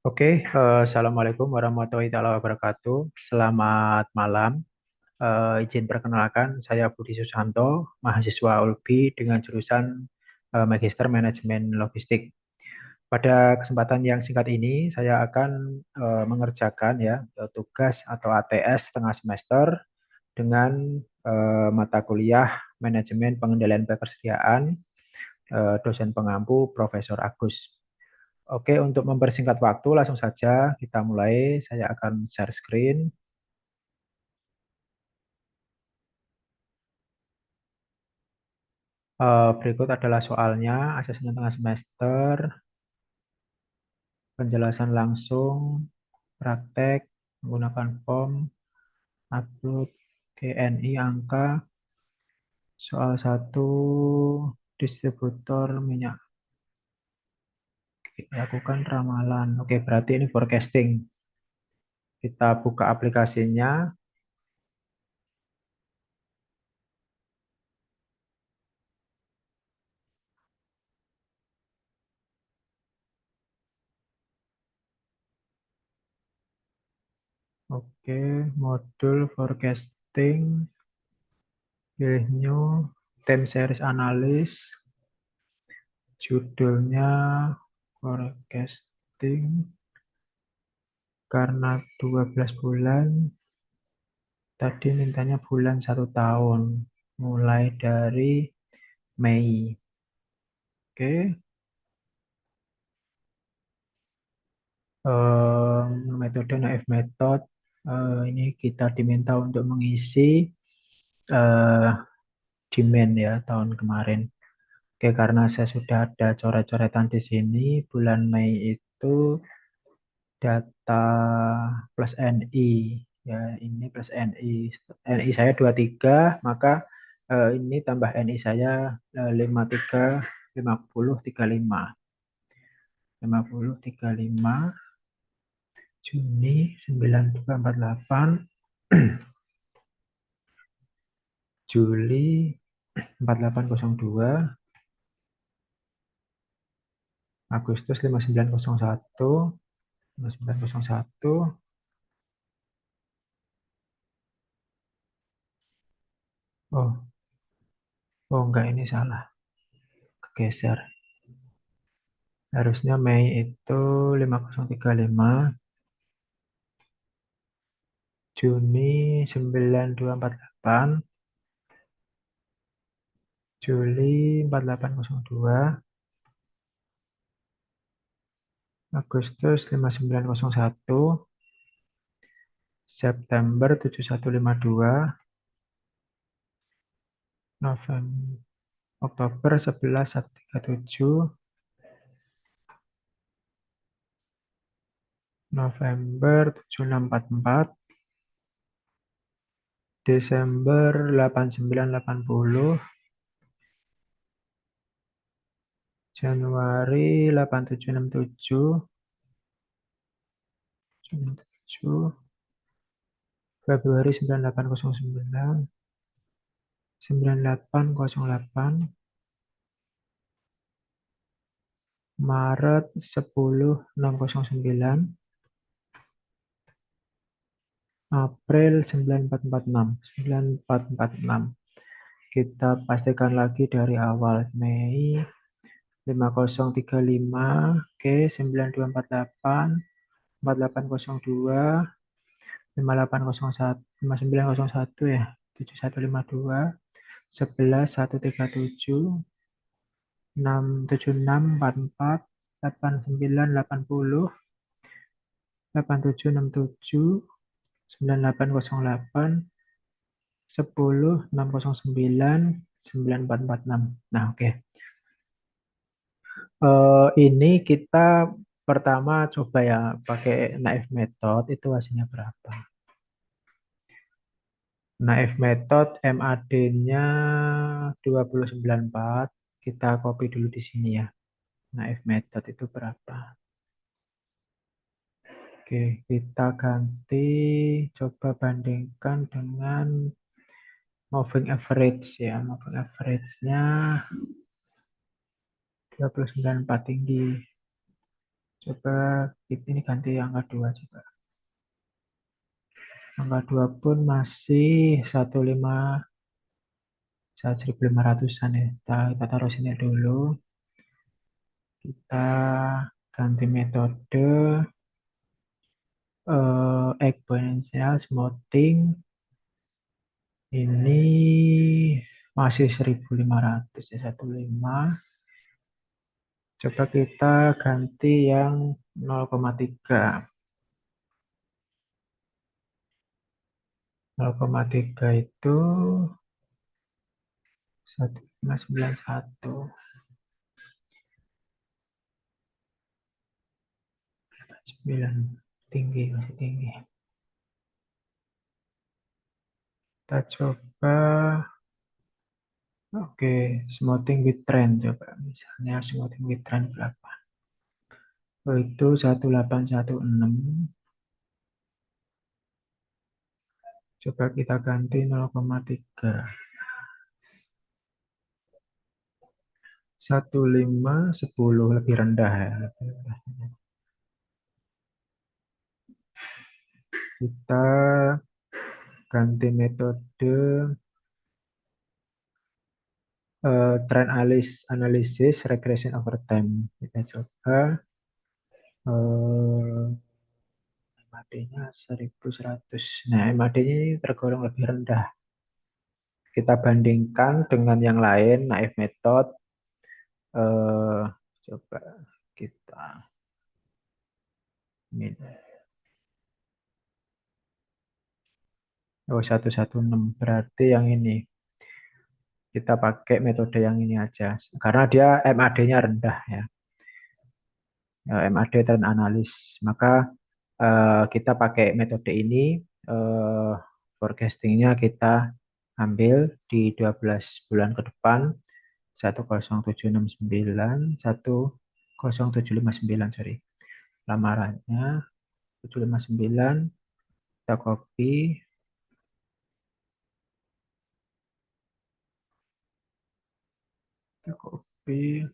Oke, Assalamualaikum warahmatullahi wabarakatuh. Selamat malam. Izin perkenalkan, saya Budi Susanto, mahasiswa ULBI dengan jurusan Magister Manajemen Logistik. Pada kesempatan yang singkat ini, saya akan mengerjakan ya tugas atau ATS setengah semester dengan mata kuliah Manajemen Pengendalian Ketersediaan, dosen pengampu Profesor Agus. Oke, untuk mempersingkat waktu, langsung saja kita mulai. Saya akan share screen. Berikut adalah soalnya, asesmen tengah semester, penjelasan langsung, praktek, menggunakan form, upload, KNI, angka, soal satu, distributor minyak, lakukan ramalan. Oke, berarti ini forecasting. Kita buka aplikasinya. Oke, modul forecasting, pilih new, time series analysis. Judulnya forecasting karena 12 bulan, tadi mintanya bulan 1 tahun, mulai dari Mei. Oke, metode naif method. Ini kita diminta untuk mengisi eh, demand ya tahun kemarin. Oke, karena saya sudah ada coret-coretan di sini, bulan Mei itu data plus NI ya, ini plus NI saya 23, maka ini tambah NI saya 53 50 35 50 35 Juni 9248 Juli 4802 Agustus 5901 5901. Oh, enggak, ini salah, kegeser. Harusnya Mei itu 5035, Juni 9248, Juli 4802, Agustus 5901, September 7152, November, Oktober 11137, November 7644, Desember 8980, Januari 8767, 97, Februari 9809, 9808, Maret 10609, April 9446, 9446. Kita pastikan lagi dari awal. Mei 5035, oke, 9248, 4802, 5801, 5901 ya, 7152, 11137, 67644, 8980, 8767, 9808, 10609, 9446. Nah, oke. Ini kita pertama coba ya pakai naif method, itu hasilnya berapa. Naif method MAD-nya 2094. Kita copy dulu di sini ya. Naif method itu berapa? Oke, kita ganti, coba bandingkan dengan moving average ya. Moving average-nya 294 tinggi. Coba ini ganti angka 2 coba. Angka 2 pun masih 1.500-an ya. Kita taruh sini dulu. Kita ganti metode exponential smoothing. Ini masih 1.500 ya, 15. Coba kita ganti yang 0,3. 0,3 itu 1,91. 9. Tinggi, masih tinggi. Kita coba, oke, smoothing with trend. Coba misalnya smoothing with trend berapa? Oh, itu 1816. Coba kita ganti 0,3. 1510 lebih rendah ya. Lebih rendah. Kita ganti metode trend analysis regression over time. Kita coba MAD-nya 1100. Nah, MAD-nya ini tergolong lebih rendah. Kita bandingkan dengan yang lain, naif method. Coba kita min. Oh, 116. Berarti yang ini. Kita pakai metode yang ini aja. Karena dia MAD-nya rendah ya. MAD trend analis. Maka kita pakai metode ini. eh, Forecastingnya kita ambil di 12 bulan ke depan. 10769, 10759, sorry. Lamarannya 759, kita copy, kita copy,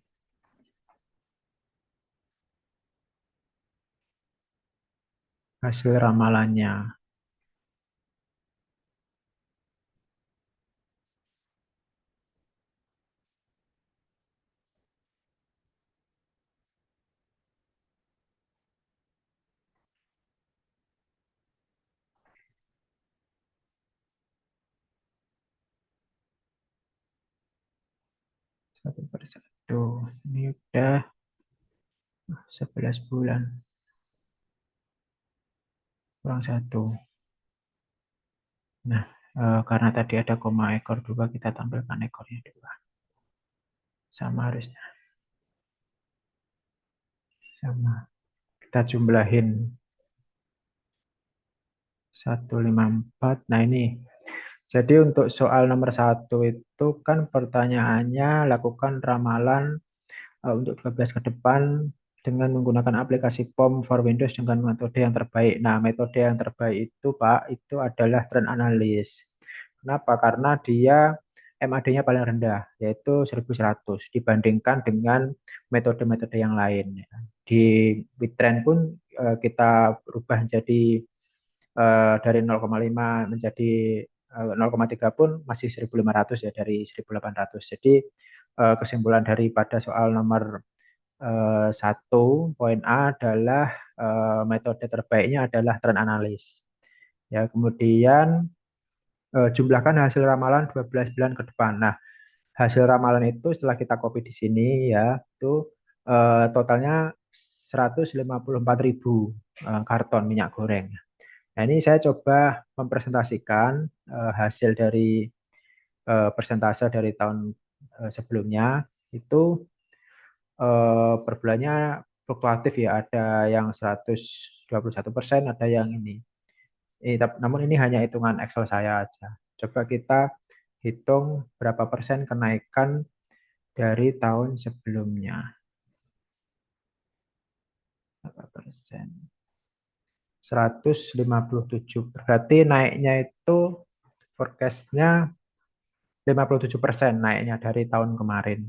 hasil ramalannya. Satu per satu. Ini udah 11 bulan. Kurang satu. Nah, karena tadi ada koma ekor dua, kita tampilkan ekornya dua. Sama harusnya. Sama. Kita jumlahin 154. Nah ini. Jadi untuk soal nomor satu itu kan pertanyaannya lakukan ramalan untuk 12 ke depan dengan menggunakan aplikasi POM for Windows dengan metode yang terbaik. Nah, metode yang terbaik itu, Pak, itu adalah trend analysis. Kenapa? Karena dia MAD-nya paling rendah, yaitu 1100 dibandingkan dengan metode-metode yang lain. Di Wittrend pun kita rubah jadi dari 0,5 menjadi 0,3 pun masih 1.500 ya dari 1.800. Jadi kesimpulan daripada soal nomor 1 poin A adalah metode terbaiknya adalah trend analis. Ya, kemudian jumlahkan hasil ramalan 12 bulan ke depan. Nah, hasil ramalan itu setelah kita copy di sini ya, itu totalnya 154.000 karton minyak goreng. Nah, ini saya coba mempresentasikan hasil dari persentase dari tahun sebelumnya itu per bulannya fluktuatif ya, ada yang 121%, ada yang ini. Namun ini hanya hitungan Excel saya aja. Coba kita hitung berapa persen kenaikan dari tahun sebelumnya. Berapa persen? 157. Berarti naiknya itu forecast-nya 57% naiknya dari tahun kemarin.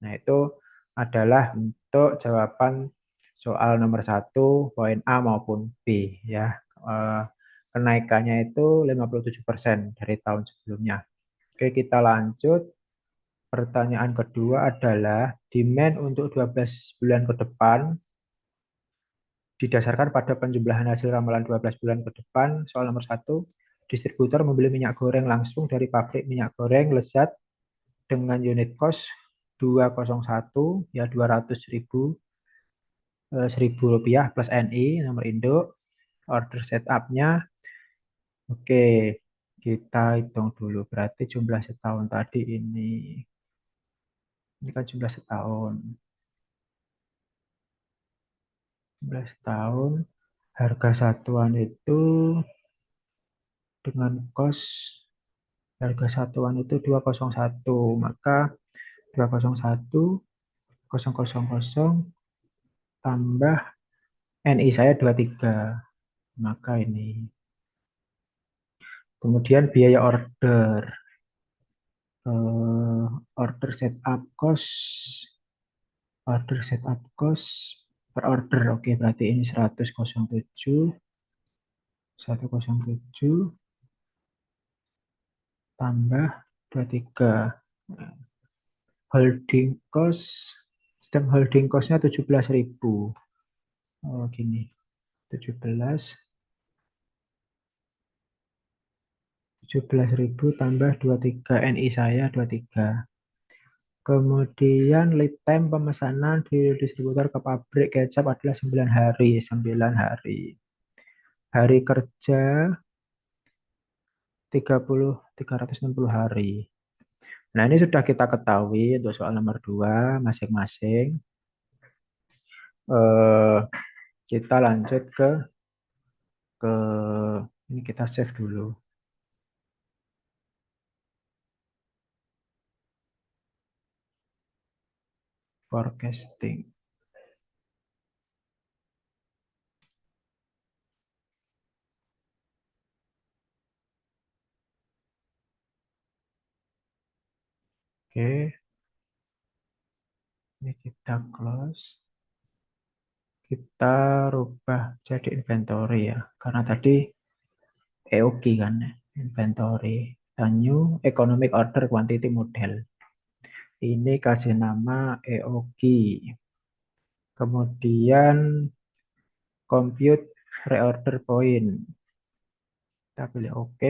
Nah, itu adalah untuk jawaban soal nomor satu, poin A maupun B ya. Eh, Kenaikannya itu 57% dari tahun sebelumnya. Oke, kita lanjut. Pertanyaan kedua adalah demand untuk 12 bulan ke depan didasarkan pada penjumlahan hasil ramalan 12 bulan ke depan. Soal nomor satu, distributor membeli minyak goreng langsung dari pabrik minyak goreng Lezat dengan unit cost 201 ya 200.000 Rp1.000 plus NI nomor induk. Order setupnya, oke, kita hitung dulu. Berarti jumlah setahun tadi ini kan jumlah setahun. Jumlah setahun, harga satuan itu dengan kos harga satuan itu 201, maka 201 000 tambah NI saya 23, maka ini. Kemudian biaya order. Order setup cost, per order. Oke, berarti ini 107 tambah 23. Holding cost, sistem holding costnya 17.000. Oh, gini. 17.000 tambah 23, NI saya 23. Kemudian lead time pemesanan di distributor ke pabrik kecap adalah 9 hari. 9 hari. Hari kerja 360 hari. Nah, ini sudah kita ketahui untuk soal nomor 2 masing-masing. Eh, kita lanjut ke ini kita save dulu. Forecasting. Oke, ini kita close. Kita rubah jadi inventory ya. Karena tadi EOQ kan ya, inventory. Dan new economic order quantity model. Ini kasih nama EOQ. Kemudian compute reorder point. Kita pilih OK.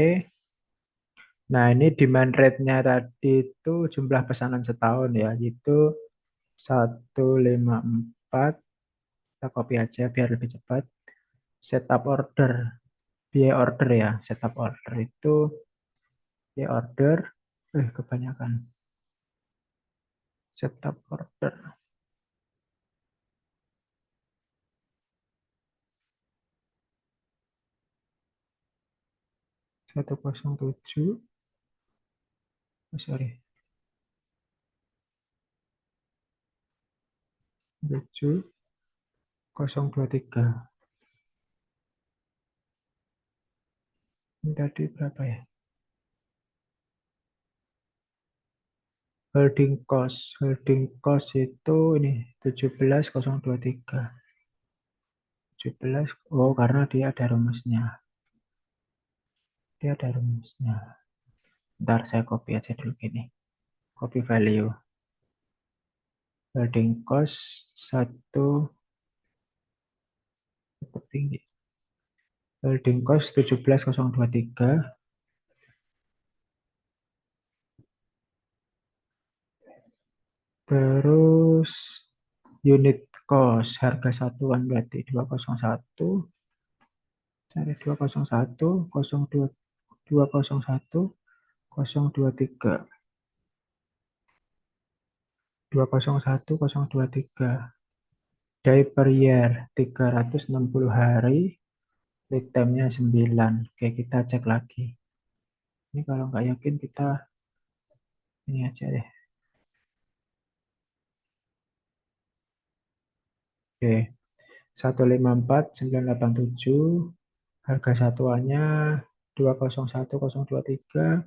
Nah, ini demand rate-nya tadi itu jumlah pesanan setahun ya, itu 154. Kita copy aja biar lebih cepat. Setup order, biaya order ya. Setup order itu biaya order, kebanyakan. Setup order. 107, sorry, 7023. Ini tadi berapa ya? Holding cost. Holding cost itu ini 17.023. 17. Oh, karena dia ada rumusnya. Dia ada rumusnya. Ntar saya copy aja dulu gini. Copy value. Holding cost 1 cukup tinggi. Holding cost 17.023. Terus unit cost harga satuan berarti 201. Cari 201 02 201 023. 201 023. Day per year 360 hari. Lead time-nya 9. Oke, kita cek lagi. Ini kalau nggak yakin kita ini aja deh. Oke, 154.987. Harga satuannya 201.023.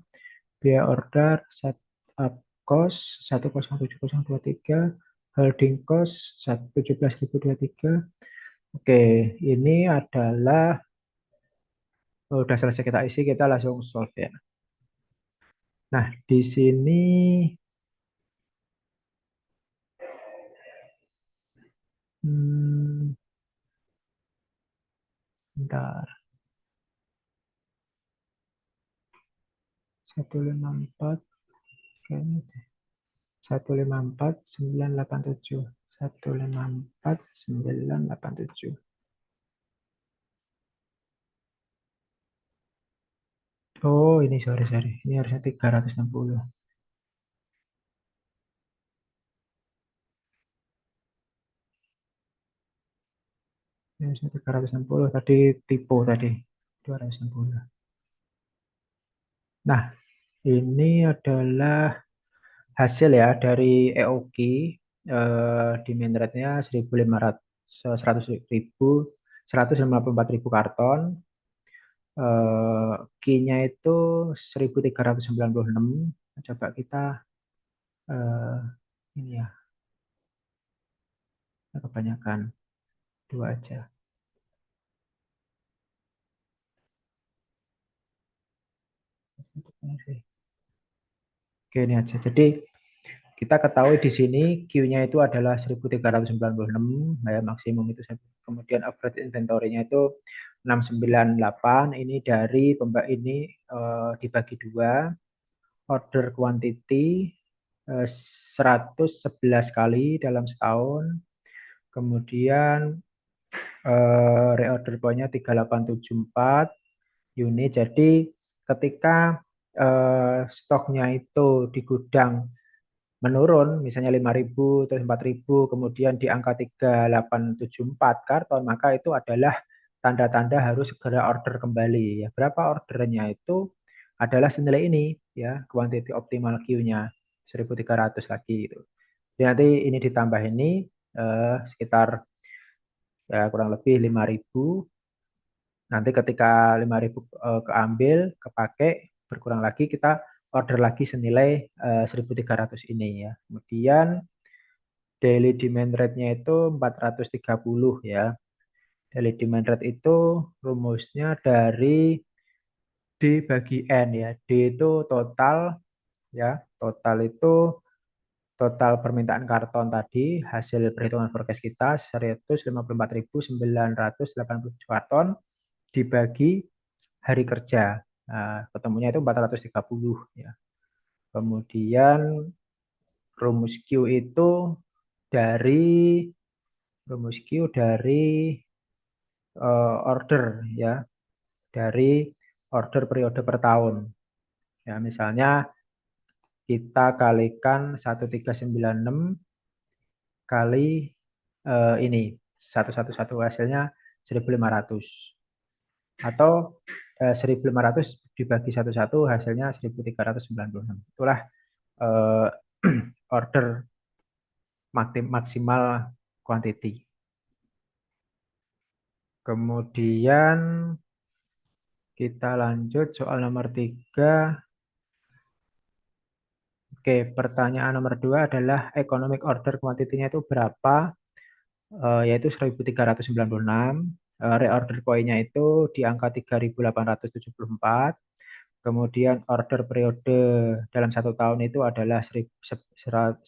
Biaya order setup cost 107.023. Holding cost 17.023. Oke, ini adalah udah selesai kita isi, kita langsung solve ya. Nah, di sini hmm, bentar. 154 kayaknya deh. 154.987. 154.987. Oh, ini sorry sorry. Ini harusnya 360. Ini harusnya 360. Tadi tipu tadi. 260. Nah, ini adalah hasil ya dari EOQ, demand rate-nya 1.500, 100.000, 154.000 karton. Q-nya itu 1.396. Coba kita eh, ini ya, kebanyakan dua aja. Oke, ini aja. Jadi kita ketahui di sini Q-nya itu adalah 1.396, ya, maksimum itu. Kemudian average inventory-nya itu 698. Ini dari pembak ini dibagi dua, order quantity 111 kali dalam setahun. Kemudian reorder point-nya 3874 unit. Jadi ketika stoknya itu di gudang menurun, misalnya 5.000 terus 4.000, kemudian di angka 3874 karton, maka itu adalah tanda-tanda harus segera order kembali ya. Berapa ordernya itu adalah senilai ini ya, quantity optimal Q-nya 1.300 lagi itu. Jadi nanti ini ditambah ini sekitar ya kurang lebih 5.000. Nanti ketika 5.000 keambil, kepake, berkurang lagi, kita order lagi senilai 1.300 ini ya. Kemudian daily demand rate-nya itu 430 ya. Daily demand rate itu rumusnya dari D bagi N ya. D itu total ya. Total itu total permintaan karton tadi, hasil perhitungan forecast kita 154.987 karton dibagi hari kerja. Nah, ketemunya itu 430 ya. Kemudian rumus Q itu dari rumus Q dari order ya, dari order periode per tahun. Ya, misalnya kita kalikan 1396 kali ini 111, hasilnya 1.500. Atau 1.500 dibagi 11 hasilnya 1.396. Itulah eh, order maksimal quantity. Kemudian kita lanjut soal nomor 3. Oke, pertanyaan nomor 2 adalah economic order quantity-nya itu berapa? Yaitu 1.396. Reorder point-nya itu di angka 3.874. Kemudian order periode dalam satu tahun itu adalah 111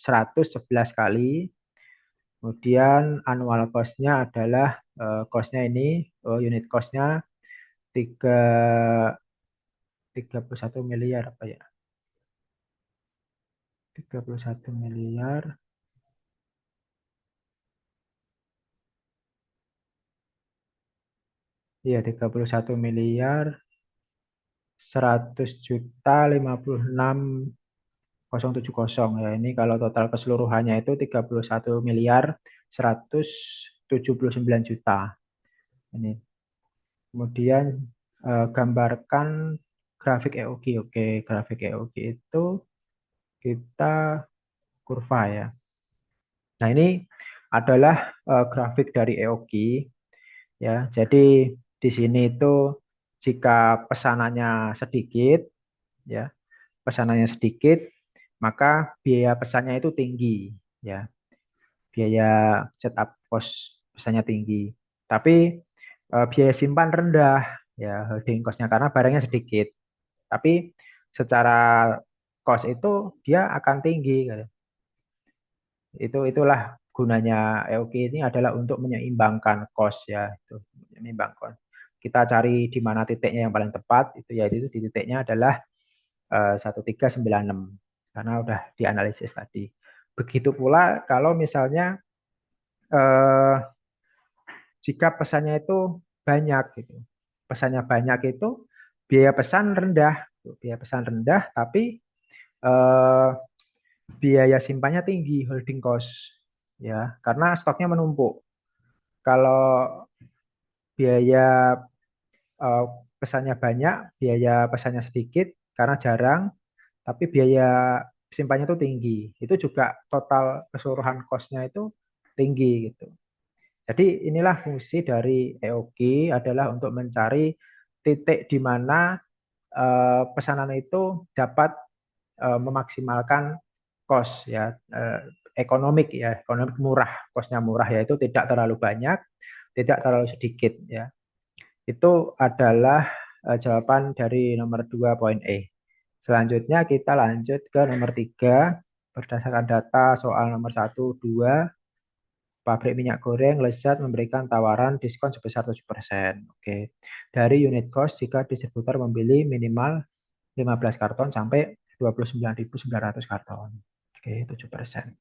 kali. Kemudian annual cost-nya adalah cost-nya ini, unit cost-nya 31 miliar apa ya? 31 miliar. Iya, 31 miliar 100 juta 56.070 ya. Ini kalau total keseluruhannya itu 31 miliar 179 juta. Ini. Kemudian gambarkan grafik EOQ. Oke, grafik EOQ itu kita kurva ya. Nah, ini adalah grafik dari EOQ ya. Jadi di sini itu jika pesanannya sedikit ya, pesanannya sedikit, maka biaya pesannya itu tinggi ya. biaya setup cost pesannya tinggi. Tapi biaya simpan rendah ya holding costnya karena barangnya sedikit. Tapi secara cost itu dia akan tinggi, gitu. Itulah gunanya EOQ ini adalah untuk menyeimbangkan cost ya, itu menyeimbangkan. Kita cari di mana titiknya yang paling tepat, itu yaitu di titiknya adalah 1396 karena udah dianalisis tadi. Begitu pula kalau misalnya eh, jika pesannya itu banyak gitu. Pesannya banyak itu biaya pesan rendah, biaya pesan rendah tapi eh, biaya simpannya tinggi, holding cost ya, karena stoknya menumpuk. Kalau biaya eh, pesannya banyak, biaya pesannya sedikit karena jarang, tapi biaya simpannya itu tinggi. Itu juga total keseluruhan cost-nya itu tinggi gitu. Jadi inilah fungsi dari EOQ adalah untuk mencari titik di mana pesanan itu dapat memaksimalkan cost ya, ekonomik murah, costnya murah yaitu tidak terlalu banyak, tidak terlalu sedikit ya. Itu adalah jawaban dari nomor 2 poin E. Selanjutnya kita lanjut ke nomor 3. Berdasarkan data soal nomor 1, 2, pabrik minyak goreng Lezat memberikan tawaran diskon sebesar 7%. Oke. Dari unit cost jika distributor membeli minimal 15 karton sampai 29.900 karton. Oke, 7%.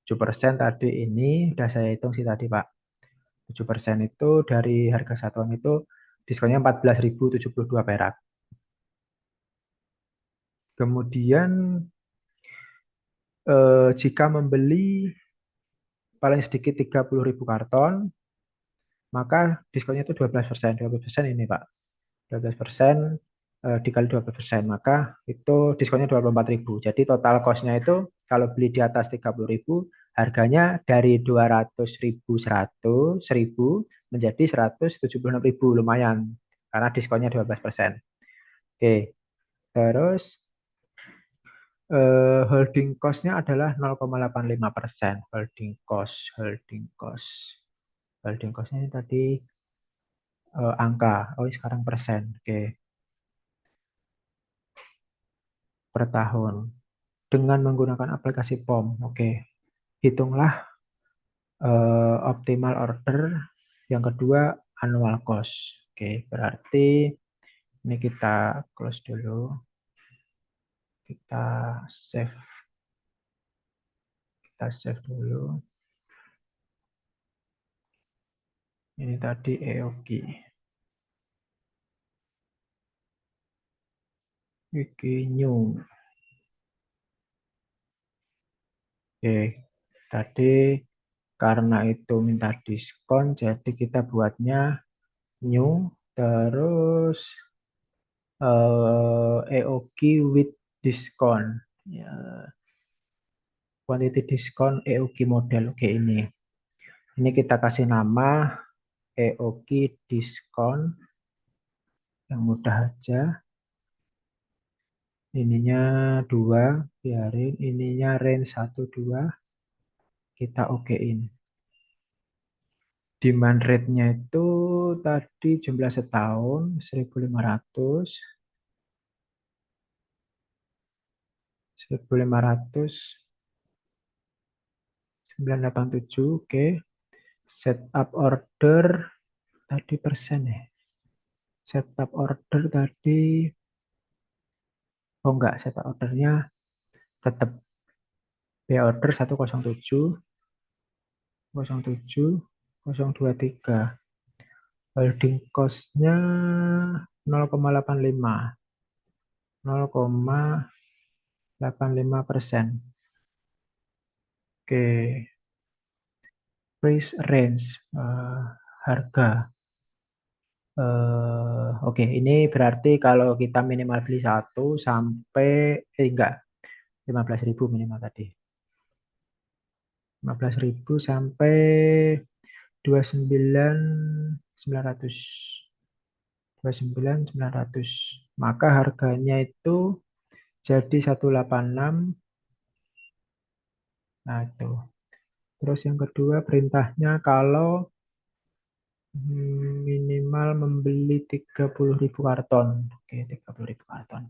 7% tadi ini udah saya hitung sih tadi, Pak. 7% itu dari harga satuan itu diskonnya 14.072 perak. Kemudian jika membeli paling sedikit 30.000 karton, maka diskonnya itu 12%. 12% ini, Pak. 12% dikali 12%, maka itu diskonnya 24.000. Jadi total cost-nya itu kalau beli di atas 30.000, harganya dari 200.000 1.000 menjadi 176.000, lumayan karena diskonnya 12%. Oke, terus holding cost-nya adalah 0,85%. Holding cost. Holding cost-nya ini tadi angka. Oh, ini sekarang persen. Oke, per tahun. Dengan menggunakan aplikasi POM. Oke, hitunglah optimal order. Yang kedua, annual cost. Oke, berarti ini kita close dulu. Kita save. Kita save dulu. Ini tadi EOQ. Wiki new. Oke, tadi karena itu minta diskon, jadi kita buatnya new, terus EOQ with discount. Ya, quantity discount EOQ model. Oke, ini. Ini kita kasih nama EOQ discount yang mudah aja. Ininya 2, biarin. Ininya range 1, 2. Kita okein. Demand rate-nya itu tadi jumlah setahun 1.500. 1.500. 987. Oke. Setup order tadi persen ya. Setup order tadi, oh enggak, setup ordernya tetap biaya order 107, 07, 023. Holding cost-nya 0,85. 0,85%. Oke, price range, harga. Oke, ini berarti kalau kita minimal beli satu sampai enggak, 15.000 minimal tadi. 15.000 sampai 29.900. 29.900. Maka harganya itu jadi 186. Nah, itu. Terus yang kedua perintahnya kalau minimal membeli 30.000 karton. Oke, 30.000 karton.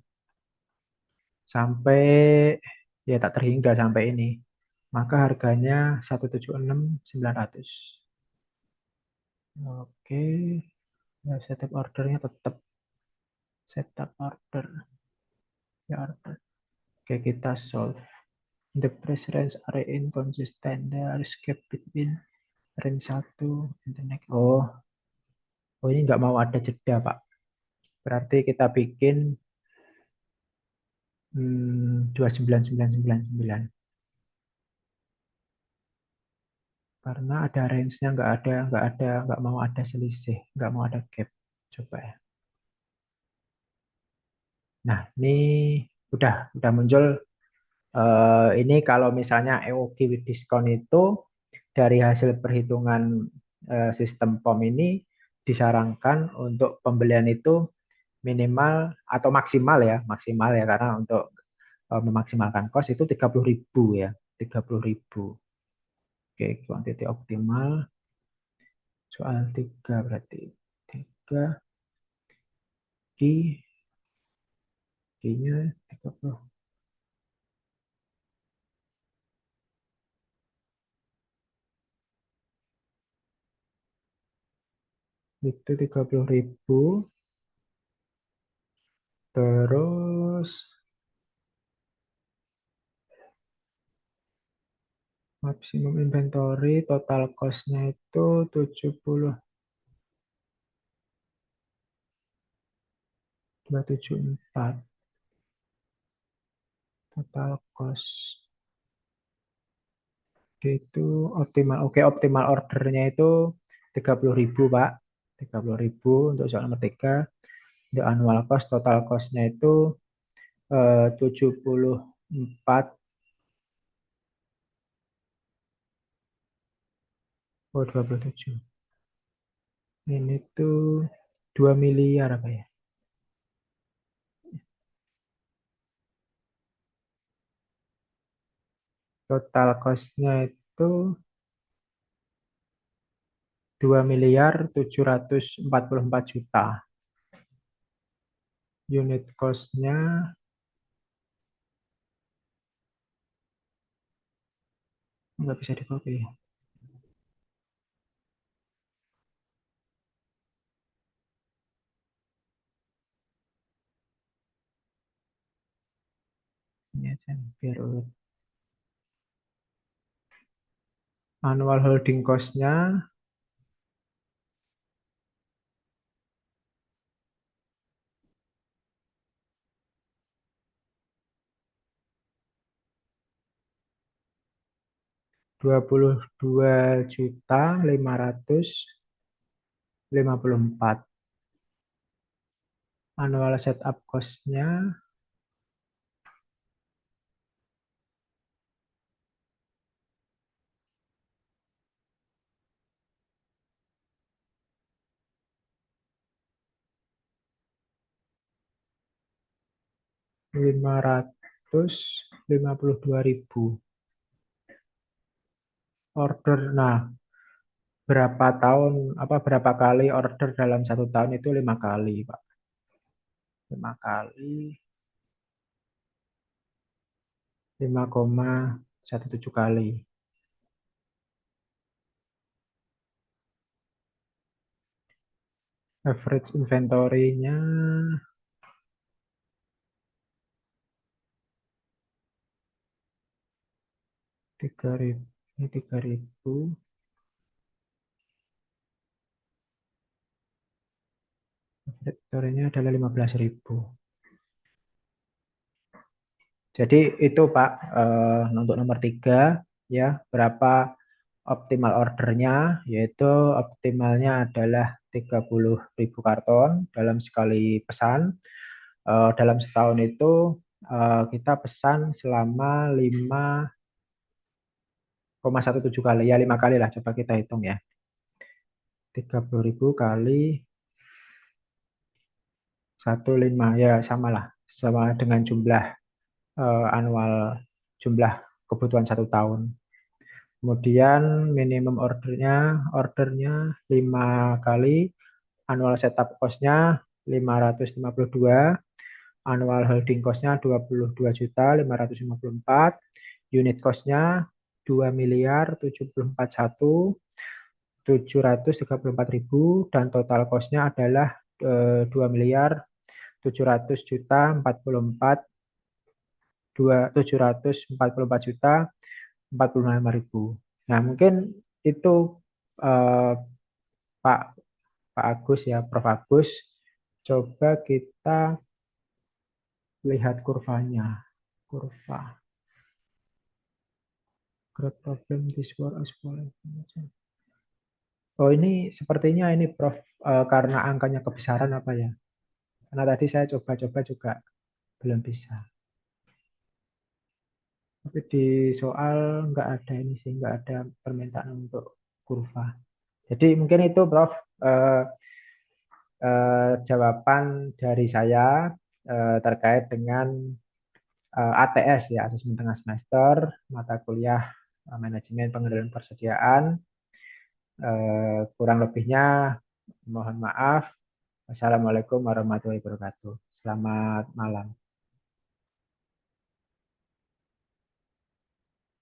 Sampai ya tak terhingga sampai ini. Maka harganya 176.900. Oke, ya setup ordernya tetap setup order. Ya order. Oke, kita solve. The price range are inconsistent. There is gap between range 1 and the next. Oh, ini nggak mau ada jeda, Pak. Berarti kita bikin 29999. Karena ada range-nya nggak mau ada selisih, nggak mau ada gap. Coba ya. Nah, ini udah muncul. Ini kalau misalnya EOG with discount itu dari hasil perhitungan sistem POM ini disarankan untuk pembelian itu minimal atau maksimal ya karena untuk memaksimalkan kos itu 30.000 ya, 30.000. Oke, kuantiti optimal soal 3 berarti 3 Ki, Ki-nya 30. Itu 30.000. Terus maksimum inventory total cost-nya itu 7274 total cost. Itu optimal. Oke, optimal ordernya itu 30.000, Pak. 30.000 untuk soal nomor 3. Untuk annual cost, total cost-nya itu 74, 27. Ini tuh 2 miliar apa ya? Total cost-nya itu 2.744.000.000. Unit cost-nya nggak bisa di copy. Ini aja biar urut. Annual holding cost-nya 22.554. Annual setup cost-nya 552.000. Order, nah berapa kali order dalam 1 tahun itu 5 kali, Pak. 5 kali, 5,17 kali. Average inventory-nya 3.000. Ini 3.000. Inventory-nya adalah 15.000. Jadi itu Pak, untuk nomor 3 ya, berapa optimal ordernya, yaitu optimalnya adalah 30.000 karton dalam sekali pesan. Dalam setahun itu kita pesan selama 5,17 kali, ya 5 kali lah, coba kita hitung ya. 30.000 kali 15, ya sama lah, sama dengan jumlah annual, jumlah kebutuhan 1 tahun. Kemudian minimum ordernya 5 kali, annual setup cost-nya 552, annual holding cost-nya 22.554, unit cost-nya 2.074.734.000 dan total cost-nya adalah 2.700.044 744 juta 45.000. Nah, mungkin itu eh, Pak Pak Agus ya, Prof. Agus. Coba kita lihat kurvanya. Kurva. Growth problem this war as well. Oh, ini sepertinya ini Prof. Karena angkanya kebesaran apa ya? Karena tadi saya coba-coba juga belum bisa. Tapi di soal nggak ada ini sih, nggak ada permintaan untuk kurva. Jadi mungkin itu Prof. eh, jawaban dari saya terkait dengan ATS ya, asesmen tengah semester, mata kuliah manajemen pengendalian persediaan. Kurang lebihnya mohon maaf. Wassalamualaikum warahmatullahi wabarakatuh. Selamat malam.